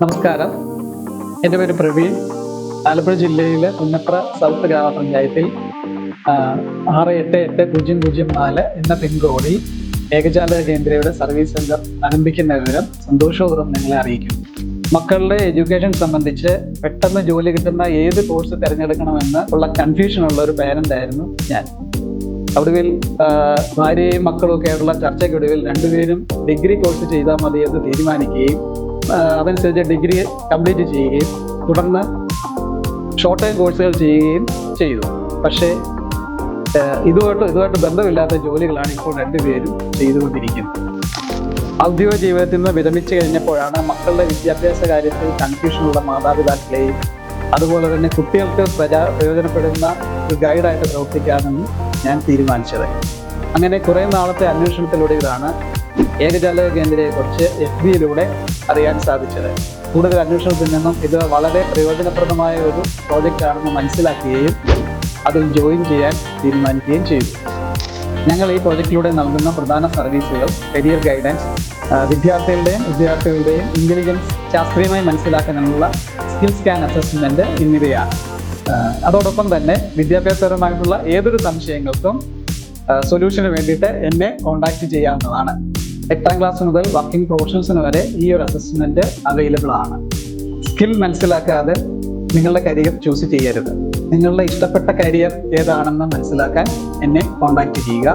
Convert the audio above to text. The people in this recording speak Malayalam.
നമസ്കാരം, എൻ്റെ പേര് പ്രവീൺ. ആലപ്പുഴ ജില്ലയിലെ പുന്നപ്ര സൗത്ത് ഗ്രാമപഞ്ചായത്തിൽ 68804 എന്ന പിൻകോഡിൽ ഏകജാലക കേന്ദ്രയുടെ സർവീസ് സെന്റർ ആരംഭിക്കുന്ന വിവരം സന്തോഷപൂർവ്വം നിങ്ങളെ അറിയിക്കും. മക്കളുടെ എഡ്യൂക്കേഷൻ സംബന്ധിച്ച് പെട്ടെന്ന് ജോലി കിട്ടുന്ന ഏത് കോഴ്സ് തിരഞ്ഞെടുക്കണമെന്ന് ഉള്ള കൺഫ്യൂഷൻ ഉള്ള ഒരു പേരന്റ് ആയിരുന്നു ഞാൻ. ഒടുവിൽ ഭാര്യയും മക്കളും ഒക്കെ ആയിട്ടുള്ള ചർച്ചയ്ക്കൊടുവിൽ രണ്ടുപേരും ഡിഗ്രി കോഴ്സ് ചെയ്താൽ മതി എന്ന് തീരുമാനിക്കുകയും അതനുസരിച്ച് ഡിഗ്രി കംപ്ലീറ്റ് ചെയ്യുകയും തുടർന്ന് ഷോർട്ട് ടൈം കോഴ്സുകൾ ചെയ്യുകയും ചെയ്തു. പക്ഷേ ഇതുമായിട്ട് ബന്ധമില്ലാത്ത ജോലികളാണ് ഇപ്പോൾ രണ്ടുപേരും ചെയ്തുകൊണ്ടിരിക്കുന്നത്. ഔദ്യോഗിക ജീവിതത്തിൽ നിന്ന് വിരമിച്ചു കഴിഞ്ഞപ്പോഴാണ് മക്കളുടെ വിദ്യാഭ്യാസ കാര്യത്തിൽ കൺഫ്യൂഷനുള്ള മാതാപിതാക്കളെയും അതുപോലെ തന്നെ കുട്ടികൾക്ക് പ്രയോജനപ്പെടുന്ന ഒരു ഗൈഡായിട്ട് പ്രവർത്തിക്കാമെന്ന് ഞാൻ തീരുമാനിച്ചത്. അങ്ങനെ കുറേ നാളത്തെ അന്വേഷണത്തിലൂടെയാണ് ഏകജാലക കേന്ദ്രയെക്കുറിച്ച് FB-യിലൂടെ അറിയാൻ സാധിച്ചത്. കൂടുതൽ അന്വേഷണത്തിൽ നിന്നും ഇത് വളരെ പ്രയോജനപ്രദമായ ഒരു പ്രോജക്റ്റാണെന്ന് മനസ്സിലാക്കുകയും അതിൽ ജോയിൻ ചെയ്യാൻ തീരുമാനിക്കുകയും ചെയ്തു. ഞങ്ങൾ ഈ പ്രോജക്റ്റിലൂടെ നൽകുന്ന പ്രധാന സർവീസുകൾ കരിയർ ഗൈഡൻസ്, വിദ്യാർത്ഥികളുടെയും ഇന്റലിജൻസ് ശാസ്ത്രീയമായി മനസ്സിലാക്കാനുള്ള സ്കിൽ സ്കാൻ അസസ്മെന്റ് എന്നിവയാണ്. അതോടൊപ്പം തന്നെ വിദ്യാഭ്യാസപരമായിട്ടുള്ള ഏതൊരു സംശയങ്ങൾക്കും സൊല്യൂഷന് വേണ്ടിയിട്ട് എന്നെ കോൺടാക്ട് ചെയ്യാവുന്നതാണ്. 8ാം ക്ലാസ് മുതൽ വർക്കിംഗ് പ്രൊഫഷണൽസിന് വരെ ഈ ഒരു അസസ്മെന്റ് അവൈലബിൾ ആണ്. സ്കിൽ മനസ്സിലാക്കാതെ നിങ്ങളുടെ കരിയർ ചൂസ് ചെയ്യരുത്. നിങ്ങളുടെ ഇഷ്ടപ്പെട്ട കരിയർ ഏതാണെന്ന് മനസ്സിലാക്കാൻ എന്നെ കോൺടാക്ട് ചെയ്യുക.